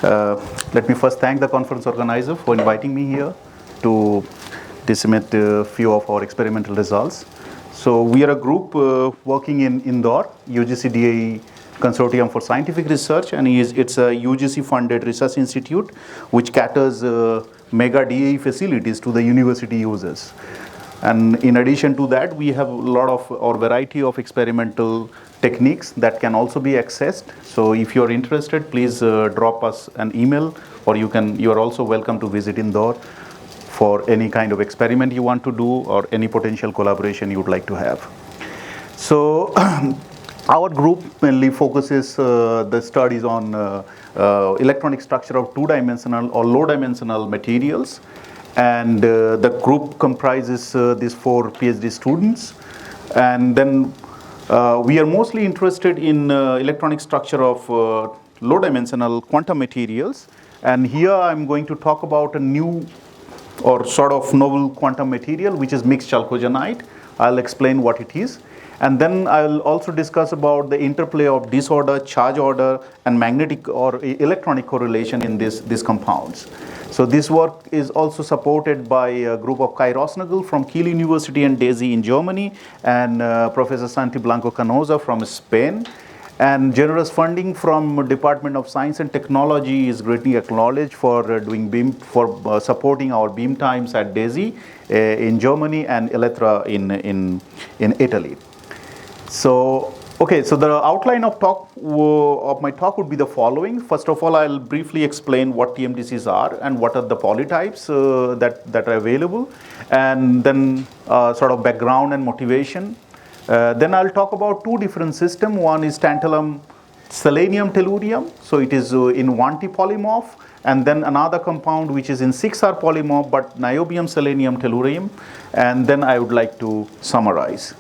Let me first thank the conference organizer for inviting me here to disseminate a few of our experimental results. So we are a group working in Indore, UGC DAE Consortium for Scientific Research, and it's a UGC-funded research institute which caters mega DAE facilities to the university users. And in addition to that, we have a lot of or variety of experimental techniques that can also be accessed. So if you're interested, please drop us an email, or you are also welcome to visit Indore for any kind of experiment you want to do or any potential collaboration you would like to have. So our group mainly focuses the studies on electronic structure of two-dimensional or low-dimensional materials. And the group comprises these 4 PhD students. And then we are mostly interested in electronic structure of low-dimensional quantum materials. And here I'm going to talk about a new or sort of novel quantum material, which is mixed chalcogenide. I'll explain what it is. And then I'll also discuss about the interplay of disorder, charge order, and magnetic or electronic correlation in these compounds. So this work is also supported by a group of Kai Rosnagel from Kiel University and DESY in Germany, and Professor Santi Blanco Canosa from Spain. And generous funding from Department of Science and Technology is greatly acknowledged for supporting our beam times at DESY in Germany and Elettra in Italy. So, okay, so the outline of my talk would be the following. First of all, I'll briefly explain what TMDCs are and what are the polytypes that are available, and then sort of background and motivation. Then I'll talk about 2 different systems. One is tantalum selenium tellurium, so it is in 1T polymorph, and then another compound which is in 6R polymorph but niobium selenium tellurium, and then I would like to summarize.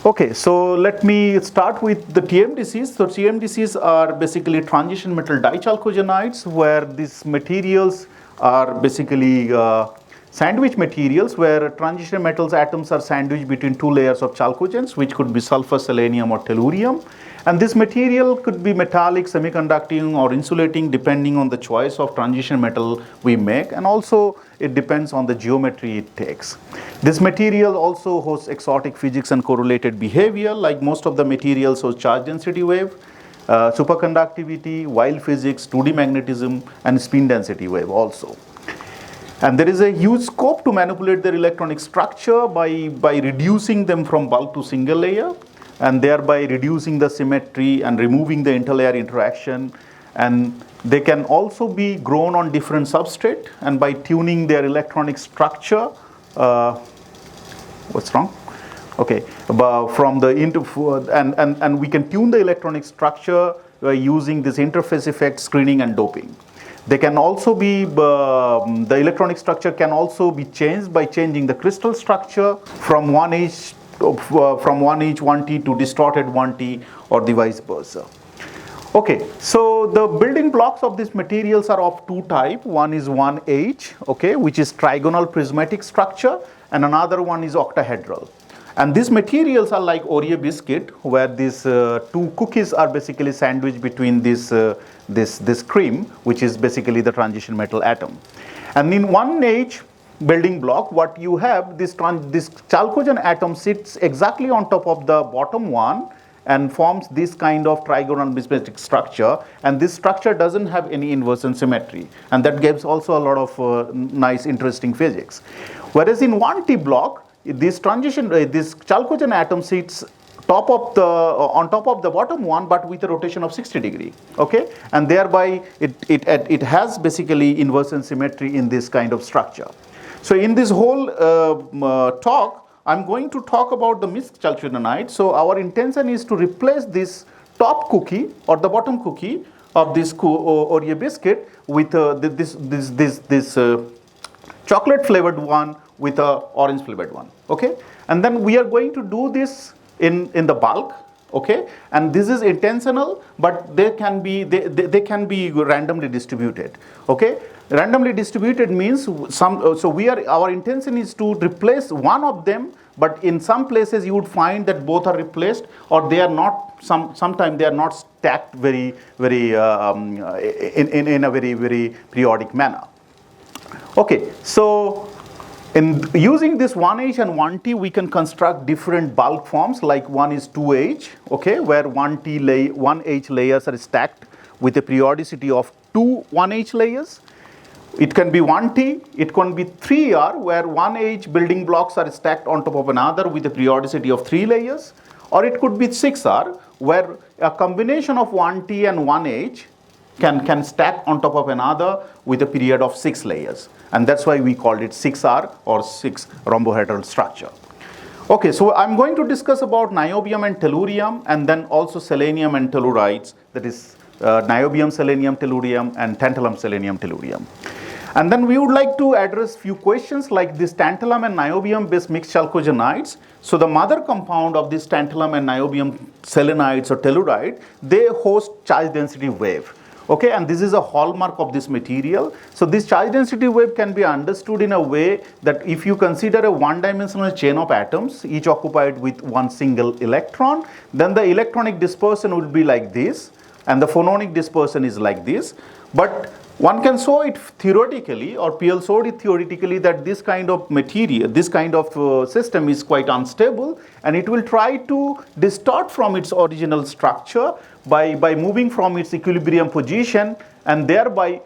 Okay, so let me start with the TMDCs. So TMDCs are basically transition metal dichalcogenides, where these materials are basically sandwich materials where transition metals atoms are sandwiched between 2 layers of chalcogens, which could be sulfur, selenium, or tellurium. And this material could be metallic, semiconducting, or insulating depending on the choice of transition metal we make, and also it depends on the geometry it takes. This material also hosts exotic physics and correlated behavior, like most of the materials host charge density wave, superconductivity, wild physics, 2D magnetism, and spin density wave also. And there is a huge scope to manipulate their electronic structure by reducing them from bulk to single layer, and thereby reducing the symmetry and removing the interlayer interaction. And they can also be grown on different substrate, and by tuning their electronic structure, what's wrong? Okay, from the and we can tune the electronic structure using this interface effect, screening, and doping. They can also be, the electronic structure can also be changed by changing the crystal structure from 1H 1T to distorted 1T, or the vice versa. Okay, so the building blocks of these materials are of 2 types. One is 1H, okay, which is trigonal prismatic structure, and another one is octahedral. And these materials are like Oreo biscuit, where these 2 cookies are basically sandwiched between this cream, which is basically the transition metal atom. And in 1H building block, what you have, this chalcogen atom sits exactly on top of the bottom one and forms this kind of trigonal prismatic structure. And this structure doesn't have any inversion symmetry, and that gives also a lot of nice, interesting physics. Whereas in 1T block, this chalcogen atom sits on top of the bottom one, but with a rotation of 60 degree, okay? And thereby it has basically inversion symmetry in this kind of structure. So in this whole talk, I'm going to talk about the mixed chalcogenide. So our intention is to replace this top cookie or the bottom cookie of this Oreo biscuit with this chocolate flavored one with a orange flavored one, okay? And then we are going to do this in the bulk, okay? And this is intentional, but they can be randomly distributed, okay? Randomly distributed means our intention is to replace one of them, but in some places you would find that both are replaced, or they are not, sometimes they are not stacked very, very in a very, very periodic manner. Okay, so in using this 1H and 1T, we can construct different bulk forms, like one is 2H, okay, where 1H layers are stacked with a periodicity of 2 1H layers. It can be 1T, it can be 3R, where 1H building blocks are stacked on top of another with a periodicity of 3 layers. Or it could be 6R, where a combination of 1T and 1H can stack on top of another with a period of 6 layers. And that's why we called it 6R or 6 rhombohedral structure. Okay, so I'm going to discuss about niobium and tellurium, and then also selenium and tellurides, that is niobium, selenium, tellurium, and tantalum, selenium, tellurium. And then we would like to address few questions like this tantalum and niobium based mixed chalcogenides. So the mother compound of this tantalum and niobium selenides or telluride, they host charge density wave. Okay, and this is a hallmark of this material. So this charge density wave can be understood in a way that if you consider a one-dimensional chain of atoms, each occupied with one single electron, then the electronic dispersion would be like this, and the phononic dispersion is like this. But one can show it theoretically, or PL showed it theoretically, that this kind of material, this kind of system is quite unstable, and it will try to distort from its original structure by moving from its equilibrium position and thereby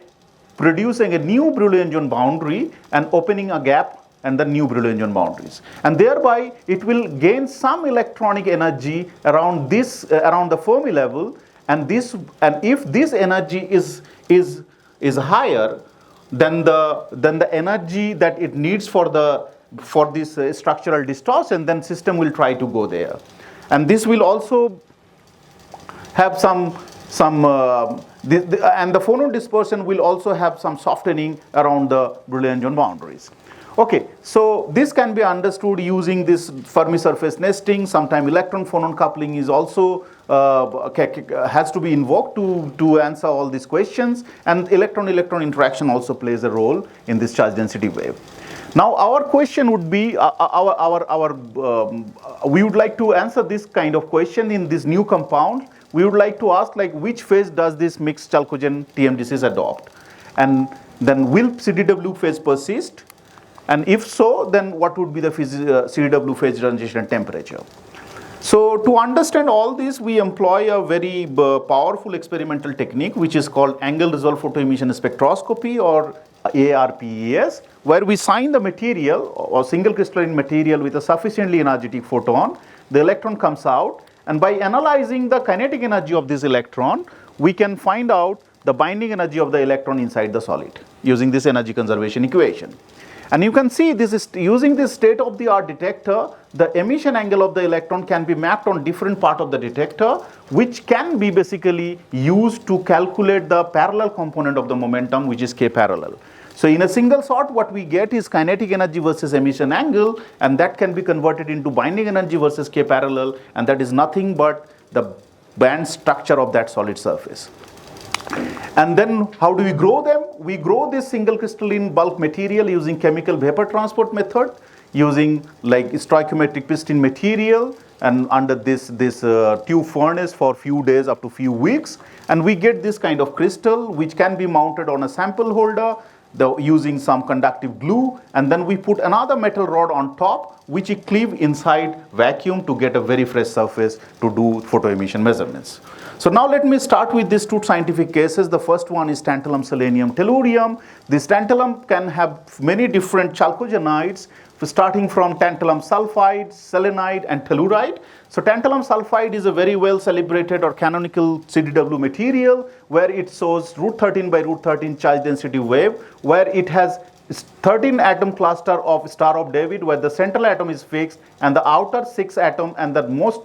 producing a new Brillouin boundary and opening a gap and the new Brillouin boundaries. And thereby it will gain some electronic energy around this, around the Fermi level, and if this energy is higher than the energy that it needs for this structural distortion, then system will try to go there. And this will also have and the phonon dispersion will also have some softening around the Brillouin boundaries. Okay, so this can be understood using this Fermi surface nesting. Sometimes electron phonon coupling is also has to be invoked to answer all these questions, and electron-electron interaction also plays a role in this charge density wave. Now our question would be, we would like to answer this kind of question in this new compound. We would like to ask, like, which phase does this mixed chalcogen TMDCs adopt? And then will CDW phase persist? And if so, then what would be the CDW phase transition temperature? So to understand all this, we employ a very powerful experimental technique which is called angle resolved photoemission spectroscopy, or ARPES, where we sign the material or single crystalline material with a sufficiently energetic photon. The electron comes out, and by analyzing the kinetic energy of this electron, we can find out the binding energy of the electron inside the solid using this energy conservation equation. And you can see this is using this state-of-the-art detector, the emission angle of the electron can be mapped on different part of the detector, which can be basically used to calculate the parallel component of the momentum, which is K parallel. So in a single shot, what we get is kinetic energy versus emission angle, and that can be converted into binding energy versus K parallel, and that is nothing but the band structure of that solid surface. And then how do we grow them? We grow this single crystalline bulk material using chemical vapor transport method, using like stoichiometric piston material, and under this tube furnace for few days up to few weeks, and we get this kind of crystal which can be mounted on a sample holder using some conductive glue, and then we put another metal rod on top which we cleave inside vacuum to get a very fresh surface to do photoemission measurements. So now let me start with these two scientific cases. The first one is tantalum, selenium, tellurium. This tantalum can have many different chalcogenides, starting from tantalum sulfide, selenide, and telluride. So tantalum sulfide is a very well celebrated or canonical CDW material, where it shows root 13 by root 13 charge density wave, where it has 13 atom cluster of Star of David, where the central atom is fixed and the outer 6 atom and the most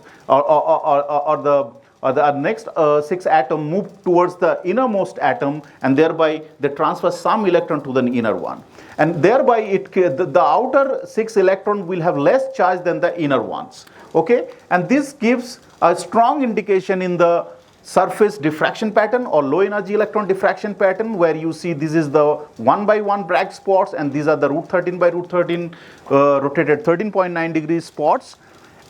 the next 6 atom move towards the innermost atom, and thereby they transfer some electron to the inner one, and thereby the outer 6 electron will have less charge than the inner ones. Okay, and this gives a strong indication in the surface diffraction pattern or low energy electron diffraction pattern, where you see this is the 1 by 1 Bragg spots, and these are the root 13 by root 13 rotated 13.9 degrees spots.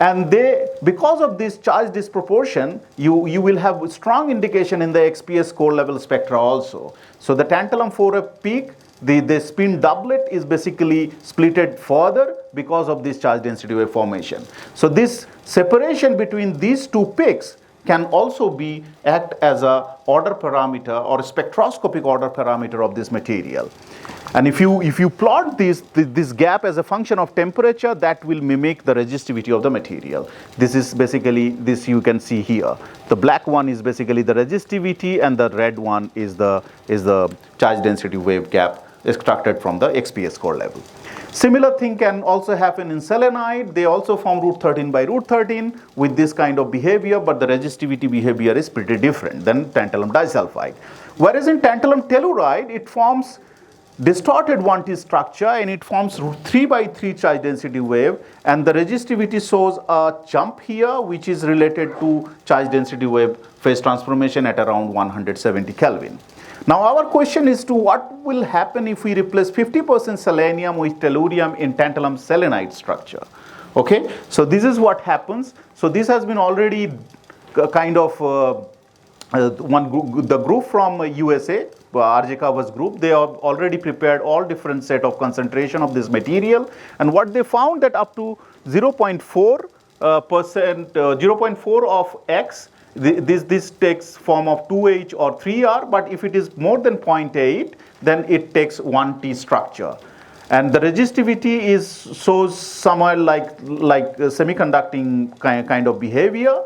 And they, because of this charge disproportion, you will have strong indication in the XPS core level spectra also. So the tantalum 4F peak, the spin doublet is basically splitted further because of this charge density wave formation. So this separation between these two peaks can also be act as a order parameter or a spectroscopic order parameter of this material. And if you plot this gap as a function of temperature, that will mimic the resistivity of the material. This is basically, this you can see here. The black one is basically the resistivity, and the red one is the charge density wave gap extracted from the XPS core level. Similar thing can also happen in selenide. They also form root 13 by root 13 with this kind of behavior, but the resistivity behavior is pretty different than tantalum disulfide. Whereas in tantalum telluride, it forms distorted 1T structure, and it forms 3 by 3 charge density wave, and the resistivity shows a jump here which is related to charge density wave phase transformation at around 170 Kelvin. Now our question is to what will happen if we replace 50% selenium with tellurium in tantalum selenide structure. Okay, so this is what happens. So this has been already kind of the group from USA, RJ Kava's group, they have already prepared all different set of concentration of this material, and what they found that up to 0.4% 0.4 of X, this takes form of 2H or 3R, but if it is more than 0.8, then it takes 1T structure. And the resistivity shows somewhere like semiconducting kind of behavior.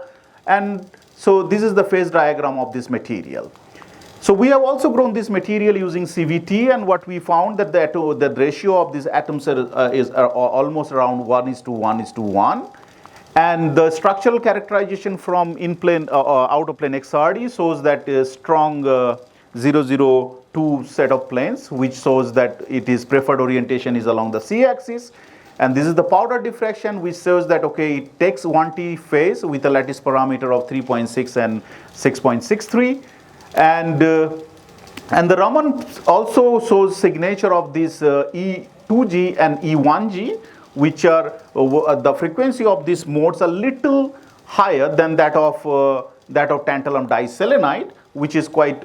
And so this is the phase diagram of this material. So we have also grown this material using CVT, and what we found that the ratio of these atoms is almost around 1:1:1. And the structural characterization from in-plane, outer plane XRD shows that a strong 002 set of planes, which shows that it is preferred orientation is along the C-axis. And this is the powder diffraction, which shows that, okay, it takes 1T phase with a lattice parameter of 3.6 and 6.63. And the Raman also shows signature of this E2G and E1G, which are the frequency of these modes a little higher than that of tantalum diselenide, which is quite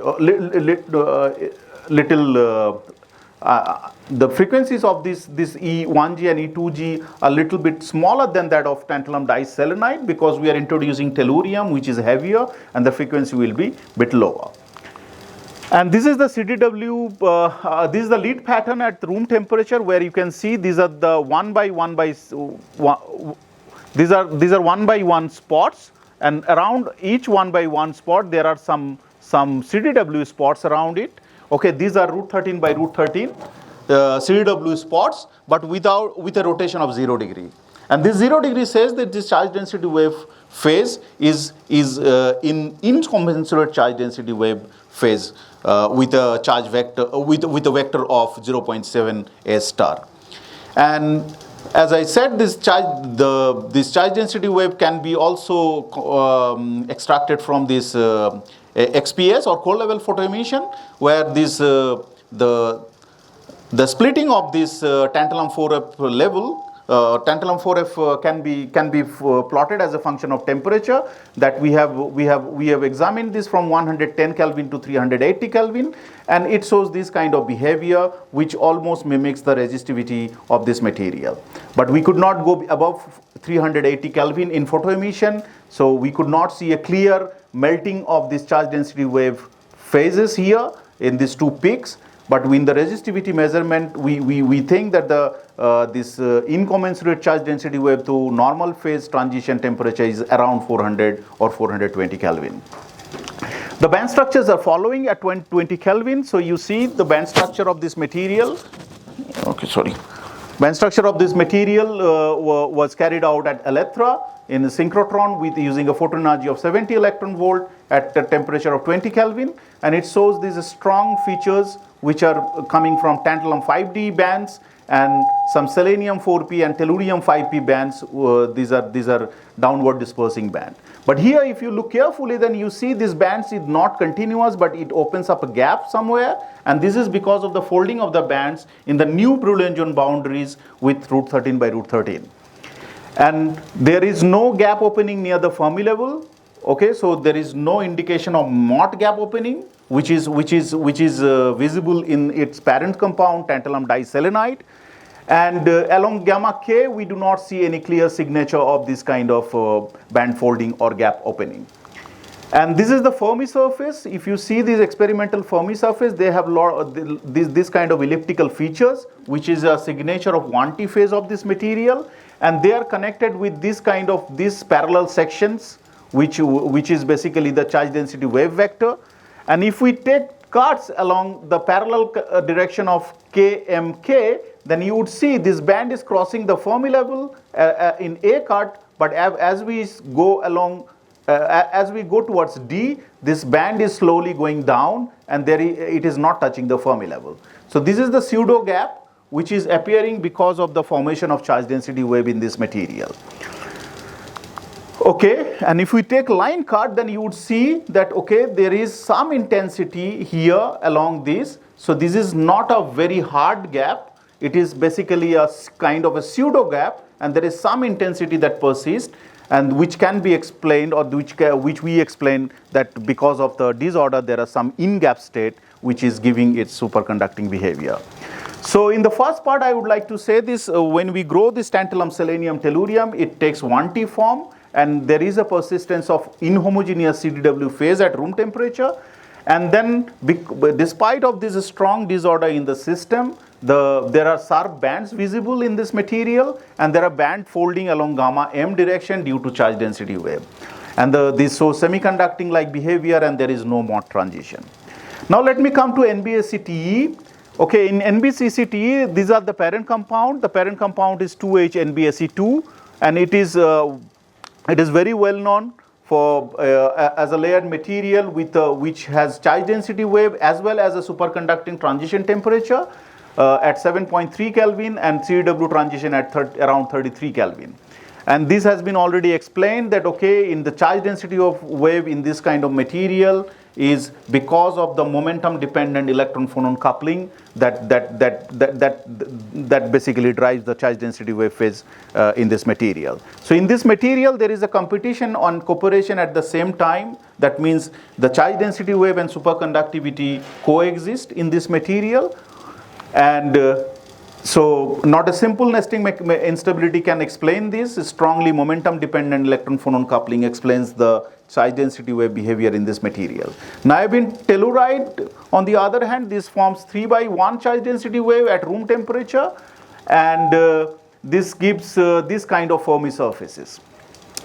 the frequencies of this E1G and E2G a little bit smaller than that of tantalum diselenide, because we are introducing tellurium, which is heavier, and the frequency will be bit lower. And this is the CDW, this is the lead pattern at room temperature, where you can see these are the 1 by 1 these are 1 by 1 spots, and around each 1 by 1 spot there are some CDW spots around it. Okay, these are root 13 by root 13 CDW spots, but with a rotation of 0 degree. And this 0 degree says that this charge density wave phase is in incommensurate charge density wave phase with a charge vector with a vector of 0.7 S star. And as I said, this charge density wave can be also extracted from this XPS or core level photoemission, where this the splitting of this tantalum 4F level. Tantalum 4F can be plotted as a function of temperature. That we have examined this from 110 Kelvin to 380 Kelvin, and it shows this kind of behavior which almost mimics the resistivity of this material. But we could not go above 380 Kelvin in photoemission, so we could not see a clear melting of this charge density wave phases here in these two peaks. But in the resistivity measurement, we think that this incommensurate charge density wave to normal phase transition temperature is around 400 or 420 Kelvin. The band structures are following at 20 Kelvin. So you see the band structure of this material. Okay, sorry. Band structure of this material was carried out at Electra in a synchrotron with using a photon energy of 70 electron volt at a temperature of 20 Kelvin, and it shows these strong features which are coming from tantalum 5D bands and some selenium 4P and tellurium 5P bands. These are downward dispersing band. But here, if you look carefully, then you see this bands is not continuous, but it opens up a gap somewhere, and this is because of the folding of the bands in the new Broglie boundaries with root 13 by root 13. And there is no gap opening near the Fermi level. Okay, so there is no indication of Mott gap opening, which is visible in its parent compound, tantalum diselenite. And along gamma K, we do not see any clear signature of this kind of band folding or gap opening. And this is the Fermi surface. If you see this experimental Fermi surface, they have this kind of elliptical features, which is a signature of 1T phase of this material. And they are connected with this kind of these parallel sections, which is basically the charge density wave vector. And if we take cuts along the parallel direction of KMK, then you would see this band is crossing the Fermi level in A cut, but as we go along, as we go towards D, this band is slowly going down, and it is not touching the Fermi level. So this is the pseudo gap, which is appearing because of the formation of charge density wave in this material. Okay, and if we take line cut, then you would see that, okay, there is some intensity here along this. So this is not a very hard gap. It is basically a kind of a pseudo gap, and there is some intensity that persists, and which can be explained, or which we explain that because of the disorder, there are some in-gap state which is giving its superconducting behavior. So in the first part, I would like to say this, when we grow this tantalum, selenium, tellurium, it takes 1T form, and there is a persistence of inhomogeneous CDW phase at room temperature. And then despite of this strong disorder in the system, there are sharp bands visible in this material, and there are band folding along gamma M direction due to charge density wave. And this shows semiconducting like behavior, and there is no Mott transition. Now let me come to NBSCTE. Okay, in NBSCTE, these are the parent compound. The parent compound is 2H-NBSE2, and it is very well known for as a layered material with which has charge density wave as well as a superconducting transition temperature at 7.3 Kelvin and CW transition at around 33 Kelvin. And this has been already explained that, okay, in the charge density of wave in this kind of material is because of the momentum dependent electron phonon coupling that basically drives the charge density wave phase in this material. So in this material, there is a competition on cooperation at the same time. That means the charge density wave and superconductivity coexist in this material. And so not a simple nesting instability can explain this. Strongly momentum dependent electron phonon coupling explains the charge density wave behavior in this material. Niobium telluride, on the other hand, this forms 3/1 charge density wave at room temperature, and this gives this kind of Fermi surfaces,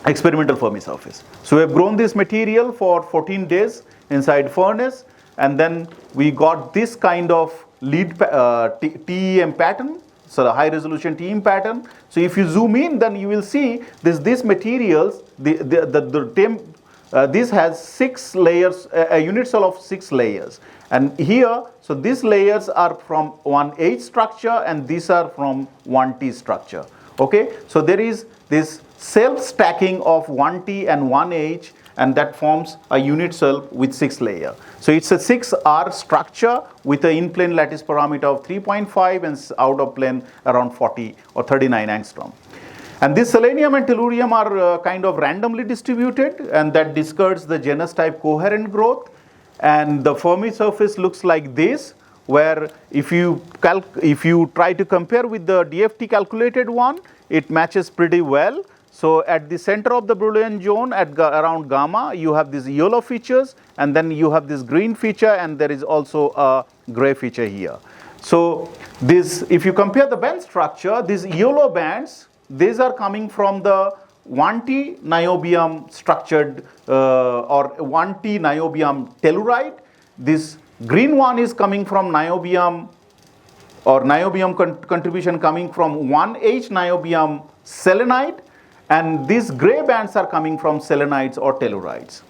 experimental Fermi surface. So we have grown this material for 14 days inside furnace, and then we got this kind of lead TEM pattern, so the high resolution TEM pattern. So if you zoom in, then you will see this materials, this has 6 layers, a unit cell of 6 layers. And here, so these layers are from 1H structure and these are from 1T structure. Okay, so there is this self stacking of 1T and 1H, and that forms a unit cell with 6 layers. So it's a 6R structure with an in-plane lattice parameter of 3.5 and out of plane around 40 or 39 angstrom. And this selenium and tellurium are kind of randomly distributed, and that discards the genus type coherent growth. And the Fermi surface looks like this, where if you try to compare with the DFT calculated one, it matches pretty well. So at the center of the Brillouin zone at around gamma, you have these yellow features, and then you have this green feature, and there is also a gray feature here. So this, if you compare the band structure, these yellow bands, these are coming from the 1T niobium structured or 1T niobium telluride. This green one is coming from niobium, or niobium contribution coming from 1H niobium selenide. And these gray bands are coming from selenides or tellurides.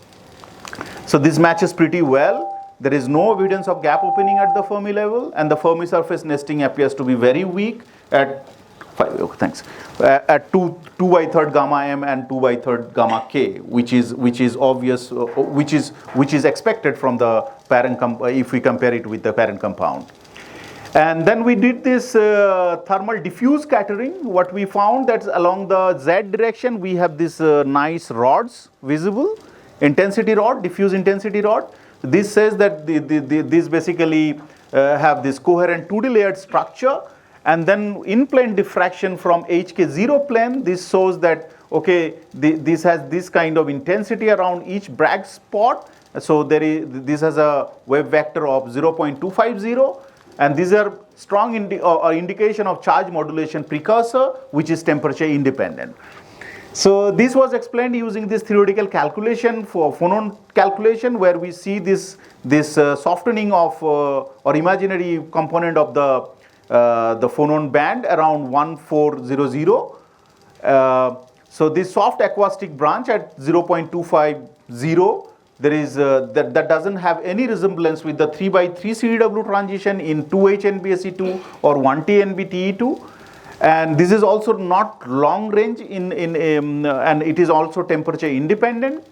So this matches pretty well. There is no evidence of gap opening at the Fermi level, and the Fermi surface nesting appears to be very weak at 2/3 gamma M and 2/3 gamma K, which is obvious, which is expected from the parent if we compare it with the parent compound. And then we did this thermal diffuse scattering. What we found that along the Z direction, we have this nice rods visible, intensity rod, diffuse intensity rod. This says that these basically have this coherent 2D layered structure. And then in plane diffraction from HK0 plane, this shows that, okay, this has this kind of intensity around each Bragg spot. So this has a wave vector of 0.250. And these are strong indication of charge modulation precursor, which is temperature independent. So this was explained using this theoretical calculation for phonon calculation, where we see this softening of or imaginary component of the phonon band around 1400. So this soft acoustic branch at 0.250. There is that doesn't have any resemblance with the 3x3 CDW transition in 2H NBSE2 or 1T NBTE2, and this is also not long range and it is also temperature independent.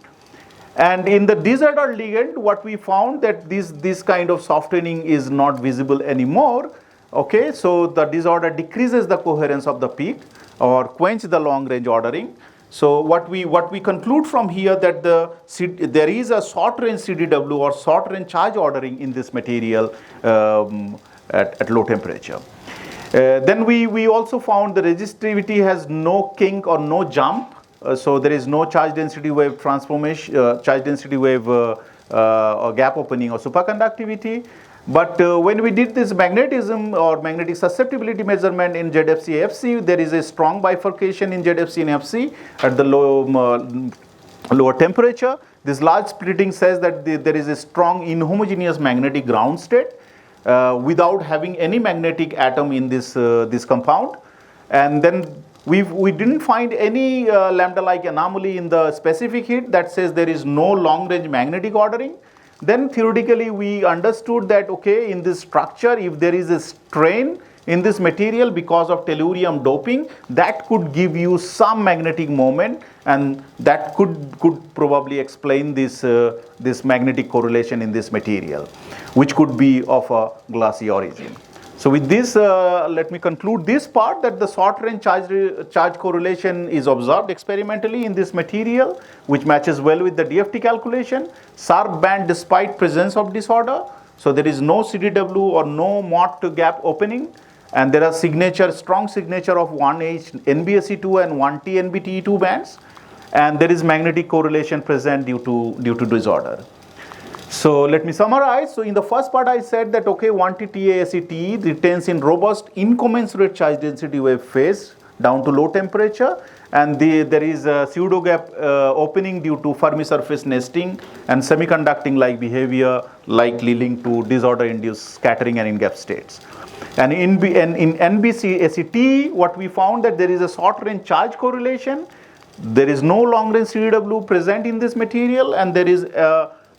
And in the disordered ligand, what we found that this kind of softening is not visible anymore. Okay, so the disorder decreases the coherence of the peak or quench the long range ordering. So what we conclude from here that there is a short range CDW or short range charge ordering in this material at low temperature. Then we also found the resistivity has no kink or no jump. So there is no charge density wave transformation, charge density wave or gap opening or superconductivity. But when we did this magnetism or magnetic susceptibility measurement in ZFC FC, there is a strong bifurcation in ZFC and FC at the lower temperature. This large splitting says that there is a strong inhomogeneous magnetic ground state without having any magnetic atom in this compound. And then we didn't find any lambda-like anomaly in the specific heat that says there is no long-range magnetic ordering. Then theoretically we understood that, okay, in this structure, if there is a strain in this material because of tellurium doping, that could give you some magnetic moment, and that could probably explain this magnetic correlation in this material, which could be of a glassy origin. So with this, let me conclude this part, that the short range charge correlation is observed experimentally in this material, which matches well with the DFT calculation. Sharp band despite presence of disorder. So there is no CDW or no MOT gap opening, and there are strong signature of 1H NBSE2 and 1T NBTE2 bands, and there is magnetic correlation present due to disorder. So let me summarize. So in the first part I said that, okay, 1T TASE retains in robust incommensurate charge density wave phase down to low temperature, and there is a pseudo gap opening due to Fermi surface nesting and semiconducting like behavior, likely linked to disorder induced scattering and in gap states. And in NBC ACT, what we found that there is a short range charge correlation, there is no long range CDW present in this material, and there is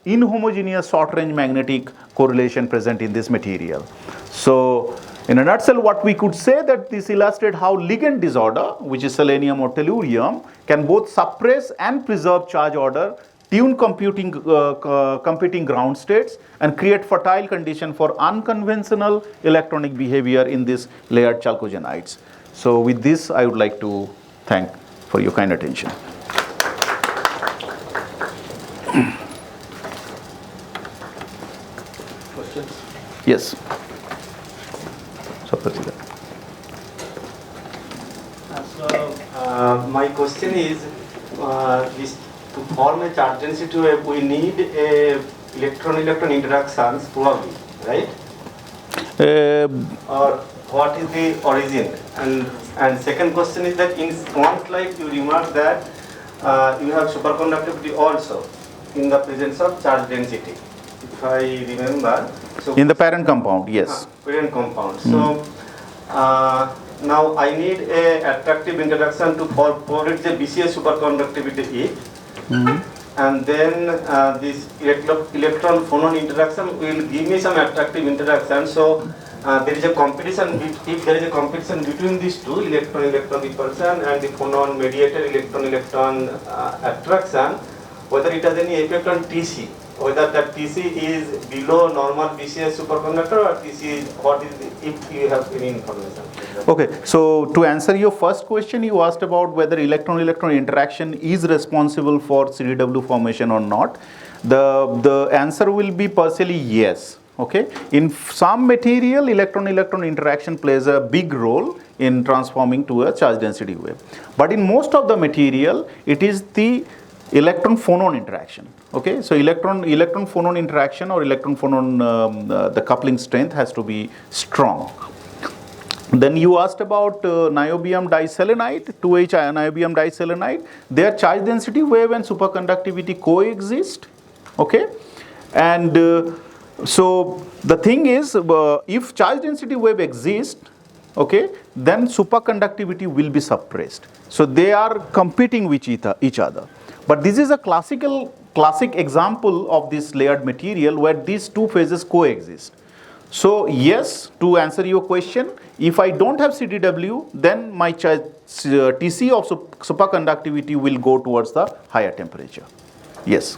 inhomogeneous short range magnetic correlation present in this material. So in a nutshell, what we could say that this illustrates how ligand disorder, which is selenium or tellurium, can both suppress and preserve charge order, tune competing ground states, and create fertile condition for unconventional electronic behavior in these layered chalcogenides. So with this, I would like to thank for your kind attention. Yes. My question is, to form a charge density wave, we need a electron-electron interactions probably, right? Or what is the origin? And second question is that in one slide you remark that you have superconductivity also in the presence of charge density. If I remember. So in the parent compound, yes. Parent compound. So now I need a attractive interaction to produce the BCA superconductivity E. And then this electron phonon interaction will give me some attractive interaction. So there is a competition. If there is a competition between these two, electron-electron repulsion and the phonon-mediated electron-electron attraction, whether it has any effect on TC. whether that TC is below normal BCA superconductor or TC is what is if you have any information. Okay, so to answer your first question, you asked about whether electron-electron interaction is responsible for CDW formation or not. The answer will be partially yes. Okay, in some material, electron-electron interaction plays a big role in transforming to a charge density wave. But in most of the material, it is the electron-phonon interaction. Okay, so electron-phonon interaction or electron-phonon the coupling strength has to be strong. Then you asked about niobium diselenide, 2H niobium diselenide. Their charge density wave and superconductivity coexist. Okay, and so the thing is, if charge density wave exists, okay, then superconductivity will be suppressed. So they are competing with each other. But this is a classic example of this layered material where these two phases coexist. So yes, to answer your question, if I don't have CDW, then my TC of superconductivity will go towards the higher temperature. Yes.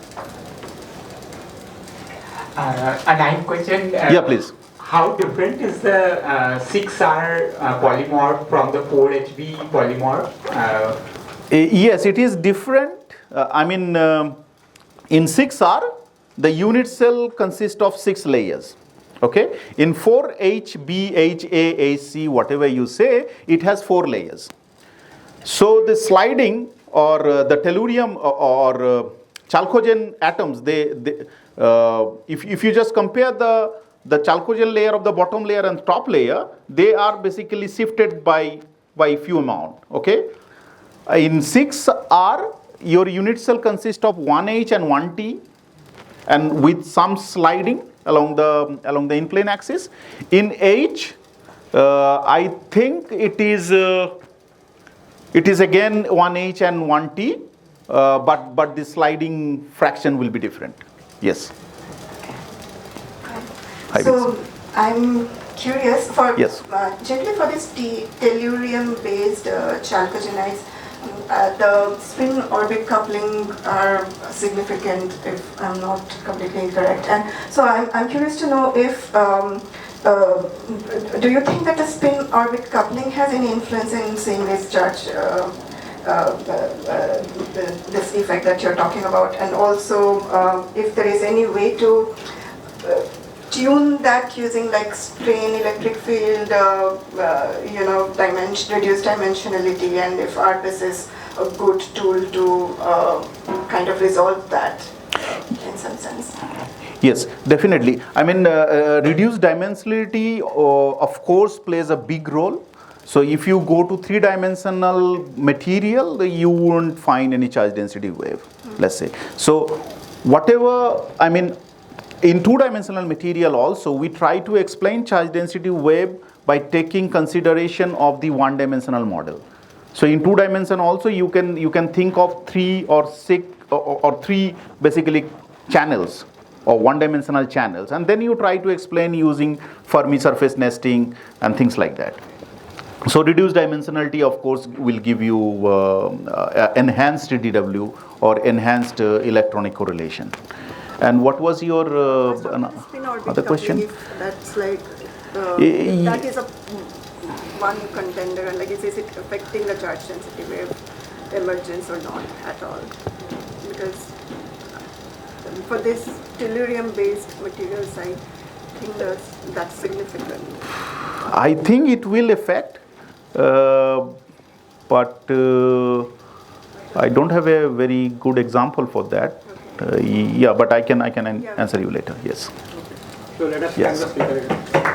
A ninth question. Yeah, please. How different is the 6R polymorph from the 4HB polymorph? Yes, it is different. In 6R, the unit cell consists of 6 layers. Okay, in 4HBHAAC, whatever you say, it has 4 layers. So the sliding or the tellurium or chalcogen atoms, if you just compare the chalcogen layer of the bottom layer and top layer, they are basically shifted by few amount. Okay, in 6R, your unit cell consists of 1H and 1T, and with some sliding along the in-plane axis. In H, I think it is again 1H and 1T, but the sliding fraction will be different. Yes. So I'm curious for yes. Generally for this tellurium-based chalcogenides, the spin orbit coupling are significant, if I'm not completely incorrect. And so I'm curious to know if do you think that the spin orbit coupling has any influence in seeing this charge, this effect that you're talking about, and also if there is any way to tune that using like strain electric field, reduced dimensionality, and if ARPIS is a good tool to kind of resolve that in some sense. Yes, definitely. Reduced dimensionality, of course, plays a big role. So if you go to 3-dimensional material, you won't find any charge density wave, let's say. So whatever, in 2-dimensional material also, we try to explain charge density wave by taking consideration of the 1-dimensional model. So in 2-dimension also, you can think of 3 or 6 or 3 basically channels or 1-dimensional channels, and then you try to explain using Fermi surface nesting and things like that. So reduced dimensionality, of course, will give you enhanced DW or enhanced electronic correlation. And what was your other question? If that's like that is one contender, and like is it affecting the charge density wave emergence or not at all? Because for this tellurium-based materials, I think that's significant. I think it will affect, but I don't have a very good example for that. Okay. Yeah, but I can answer you later. Yes. So let us Yes. thank the speaker again.